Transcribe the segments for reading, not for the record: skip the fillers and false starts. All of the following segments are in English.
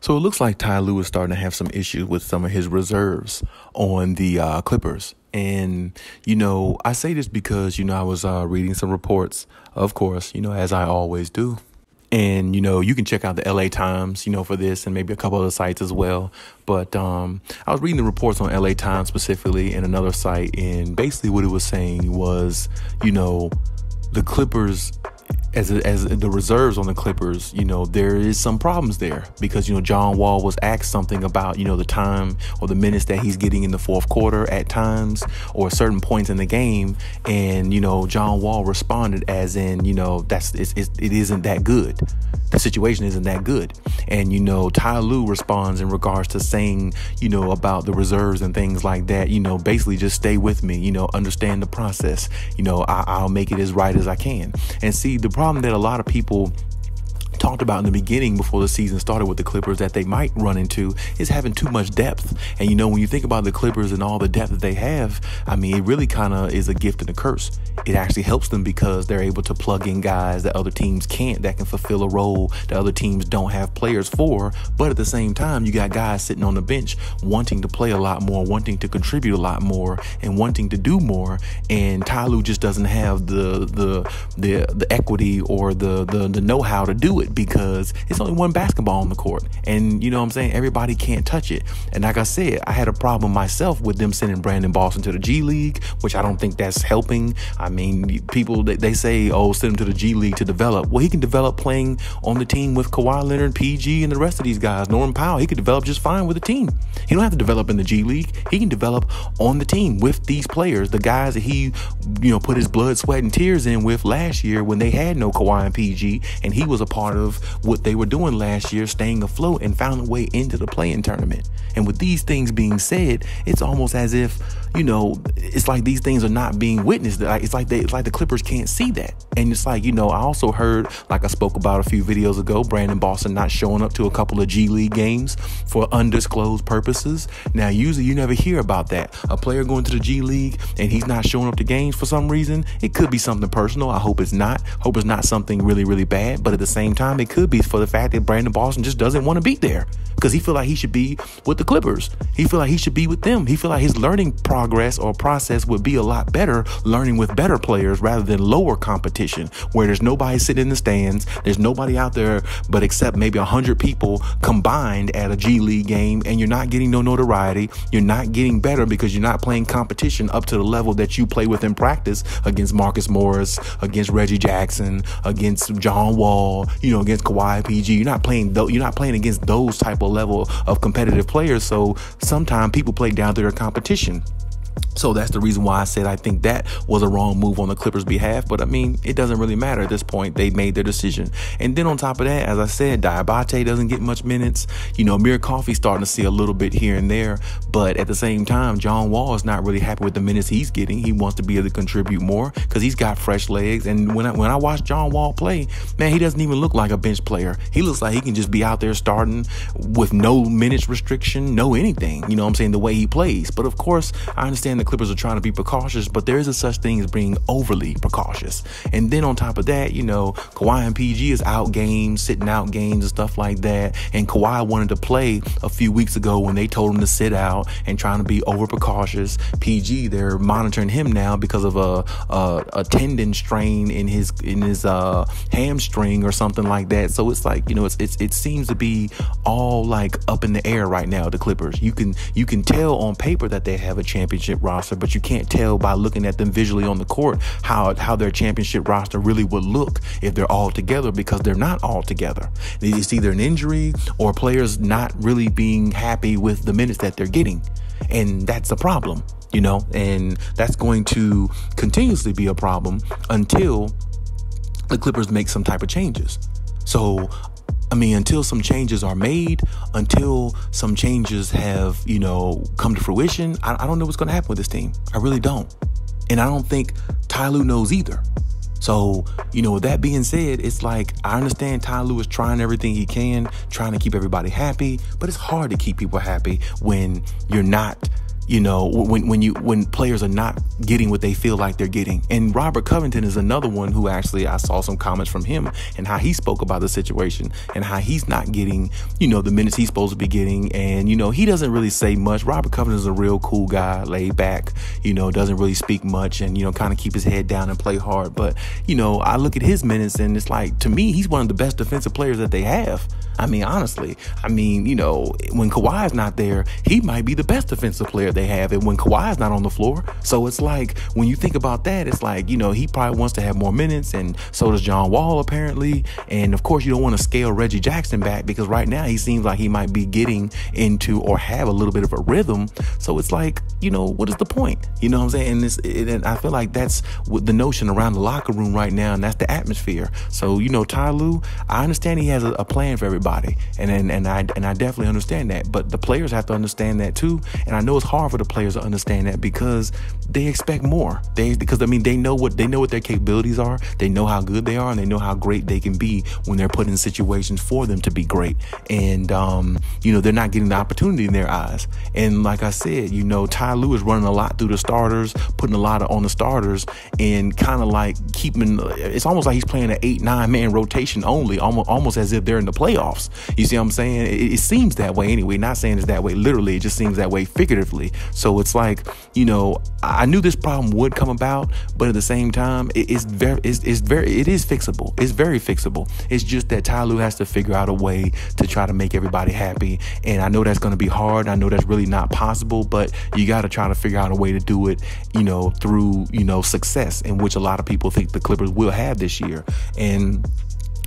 So it looks like Ty Lue is starting to have some issues with some of his reserves on the Clippers. And, I say this because, I was reading some reports, of course, as I always do. And, you can check out the LA Times, for this and maybe a couple other sites as well. But I was reading the reports on LA Times specifically and another site. And basically what it was saying was, the Clippers, as the reserves on the Clippers, there is some problems there because, John Wall was asked something about, the time or the minutes that he's getting in the fourth quarter at times or certain points in the game. And, John Wall responded as in, it isn't that good. The situation isn't that good. And, Ty Lue responds in regards to saying, about the reserves and things like that, basically just stay with me, understand the process. I'll make it as right as I can. And see, the problem that a lot of people talked about in the beginning before the season started with the Clippers that they might run into is having too much depth. And, when you think about the Clippers and all the depth that they have, it really kind of is a gift and a curse. It actually helps them because they're able to plug in guys that other teams can't, that can fulfill a role that other teams don't have players for. But at the same time, you got guys sitting on the bench wanting to play a lot more, wanting to contribute a lot more, and wanting to do more. And Ty Lue just doesn't have the equity or the know-how to do it because it's only one basketball on the court. And everybody can't touch it. And like I said, I had a problem myself with them sending Brandon Boston to the G League, which I don't think that's helping. People, they say, send him to the G League to develop. Well, he can develop playing on the team with Kawhi Leonard, PG, and the rest of these guys. Norman Powell, he could develop just fine with the team. He don't have to develop in the G League. He can develop on the team with these players, the guys that he, put his blood, sweat, and tears in with last year when they had no Kawhi and PG, and he was a part of what they were doing last year, staying afloat and found a way into the play-in tournament. And with these things being said, it's almost as if, it's like these things are not being witnessed. It's like the Clippers can't see that. And it's like, I also heard, like I spoke about a few videos ago, Brandon Boston not showing up to a couple of G League games for undisclosed purposes. Now, usually you never hear about that. A player going to the G League and he's not showing up to games for some reason. It could be something personal. I hope it's not. Hope it's not something really, really bad. But at the same time, it could be for the fact that Brandon Boston just doesn't want to be there because he feel like he should be with the Clippers. He feel like he should be with them. He feel like his learning progress or process would be a lot better learning with better players rather than lower competition where there's nobody sitting in the stands. There's nobody out there but except maybe 100 people combined at a G League game, and you're not getting no notoriety. You're not getting better because you're not playing competition up to the level that you play with in practice against Marcus Morris, against Reggie Jackson, against John Wall, against Kawhi, PG. You're not playing against those type of level of competitive players. So sometimes people play down to their competition. So that's the reason why I said I think that was a wrong move on the Clippers' behalf. But it doesn't really matter at this point. They made their decision. And then on top of that, as I said, Diabate doesn't get much minutes. Amir Coffey's starting to see a little bit here and there. But at the same time, John Wall is not really happy with the minutes he's getting. He wants to be able to contribute more because he's got fresh legs. And when I watch John Wall play, man, he doesn't even look like a bench player. He looks like he can just be out there starting with no minutes restriction, no anything. The way he plays. But of course, I understand understand the Clippers are trying to be precautious, but there is a such thing as being overly precautious. And then on top of that, you know, Kawhi and PG is out games, sitting out games and stuff like that. And Kawhi wanted to play a few weeks ago when they told him to sit out and trying to be over precautious. PG, they're monitoring him now because of a tendon strain in his hamstring or something like that. So it's like, you know, it seems to be all like up in the air right now. The Clippers, you can tell on paper that they have a championship roster, but you can't tell by looking at them visually on the court how their championship roster really would look if they're all together, because they're not all together. It's either an injury or players not really being happy with the minutes that they're getting, and that's a problem, you know, and that's going to continuously be a problem until the Clippers make some type of changes. So I mean, until some changes are made, until some changes have, you know, come to fruition, I don't know what's going to happen with this team. I really don't. And I don't think Ty Lue knows either. So, you know, with that being said, it's like, I understand Ty Lue is trying everything he can, trying to keep everybody happy, but it's hard to keep people happy when you're not, you know, when players are not getting what they feel like they're getting. And Robert Covington is another one who actually, I saw some comments from him and how he spoke about the situation and how he's not getting, you know, the minutes he's supposed to be getting. And, you know, he doesn't really say much. Robert Covington is a real cool guy, laid back, you know, doesn't really speak much and, you know, kind of keep his head down and play hard. But, you know, I look at his minutes and it's like, to me, he's one of the best defensive players that they have. I mean, honestly, you know, when Kawhi's not there, he might be the best defensive player they have, and when Kawhi's not on the floor. So it's like, when you think about that, it's like, you know, he probably wants to have more minutes, and so does John Wall apparently. And of course, you don't want to scale Reggie Jackson back, because right now he seems like he might be getting into or have a little bit of a rhythm. So it's like, you know, what is the point? You know what I'm saying? And I feel like that's what the notion around the locker room right now, and that's the atmosphere. So, you know, Ty Lue, I understand he has a plan for everybody, and I definitely understand that, but the players have to understand that too. And I know it's hard for the players to understand that, because they expect more. Because they know what their capabilities are. They know how good they are, and they know how great they can be when they're put in situations for them to be great. And you know, they're not getting the opportunity in their eyes. And like I said, you know, Ty Lue is running a lot through the starters, putting a lot on the starters, and kind of like keeping. It's almost like he's playing an 8-9 man rotation only, almost as if they're in the playoffs. You see what I'm saying? It seems that way anyway. Not saying it's that way literally. It just seems that way figuratively. So it's like, you know, I knew this problem would come about, but at the same time, it is fixable. It's very fixable. It's just that Ty Lue has to figure out a way to try to make everybody happy. And I know that's going to be hard. I know that's really not possible, but you got to try to figure out a way to do it, you know, through, you know, success, in which a lot of people think the Clippers will have this year. And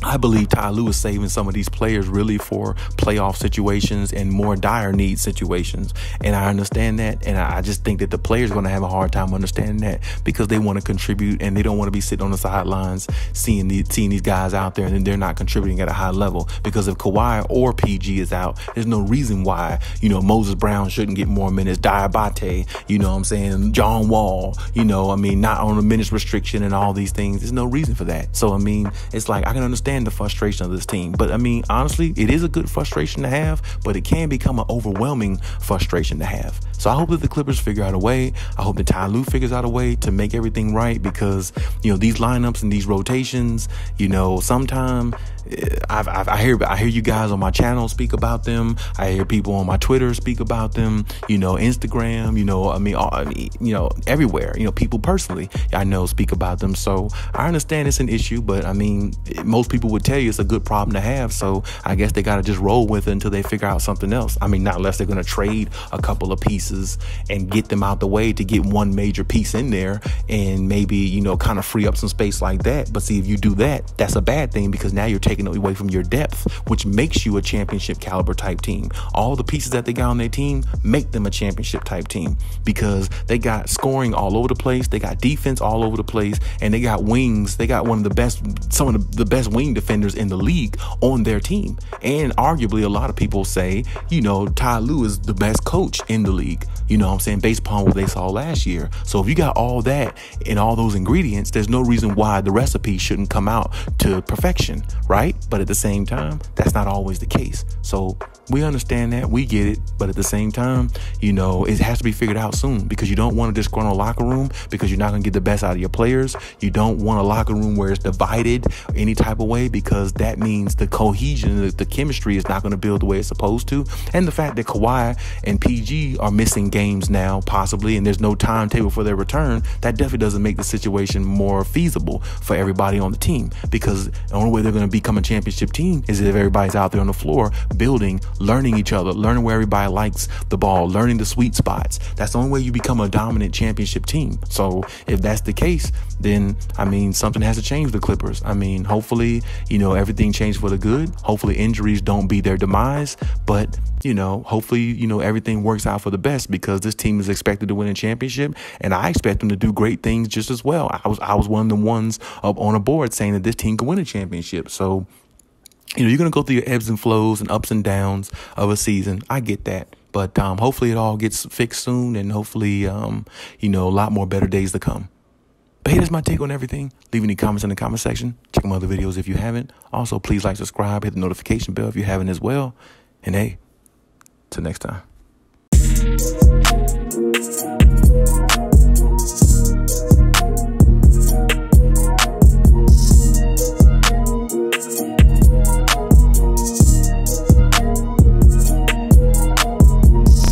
I believe Ty Lue is saving some of these players really for playoff situations and more dire need situations. And I understand that. And I just think that the players are going to have a hard time understanding that, because they want to contribute and they don't want to be sitting on the sidelines seeing these guys out there and they're not contributing at a high level. Because if Kawhi or PG is out, there's no reason why, you know, Moses Brown shouldn't get more minutes. Diabate, you know what I'm saying? John Wall, you know, not on a minutes restriction and all these things. There's no reason for that. So, it's like, I can understand the frustration of this team, but honestly, it is a good frustration to have, but it can become an overwhelming frustration to have. So I hope that the Clippers figure out a way. I hope that Ty Lue figures out a way to make everything right, because, you know, these lineups and these rotations, you know, sometimes I hear you guys on my channel speak about them. I hear people on my Twitter speak about them, you know, Instagram, you know, everywhere, you know, people personally I know speak about them. So I understand it's an issue, but most people would tell you it's a good problem to have. So I guess they got to just roll with it until they figure out something else. Not unless they're going to trade a couple of pieces and get them out the way to get one major piece in there and maybe, you know, kind of free up some space like that. But see, if you do that, that's a bad thing, because now you're taking away from your depth, which makes you a championship caliber type team. All the pieces that they got on their team make them a championship type team, because they got scoring all over the place, they got defense all over the place, and they got wings. They got some of the best wing defenders in the league on their team. And arguably, a lot of people say, you know, Ty Lue is the best coach in the league. you know what I'm saying, based upon what they saw last year. So if you got all that and all those ingredients, there's no reason why the recipe shouldn't come out to perfection, right? But at the same time, that's not always the case. So we understand that, we get it, but at the same time, you know, it has to be figured out soon, because you don't want a disgruntled locker room, because you're not going to get the best out of your players. You don't want a locker room where it's divided any type of way, because that means the cohesion, the chemistry is not going to build the way it's supposed to. And the fact that Kawhi and PG are missing games now, possibly, and there's no timetable for their return, that definitely doesn't make the situation more feasible for everybody on the team, because the only way they're going to become a championship team is if everybody's out there on the floor building, learning each other, learning where everybody likes the ball, learning the sweet spots. That's the only way you become a dominant championship team. So if that's the case, then, I mean, something has to change with the Clippers. I mean, hopefully, you know, everything changed for the good. Hopefully injuries don't be their demise, but, you know, hopefully, you know, everything works out for the best, because this team is expected to win a championship, and I expect them to do great things just as well. I was one of the ones up on a board saying that this team can win a championship. So, you know, you're going to go through your ebbs and flows and ups and downs of a season. I get that. But hopefully it all gets fixed soon, and hopefully, you know, a lot more better days to come. But hey, that's my take on everything. Leave any comments in the comment section. Check my other videos if you haven't. Also, please like, subscribe, hit the notification bell if you haven't as well. And hey, till next time.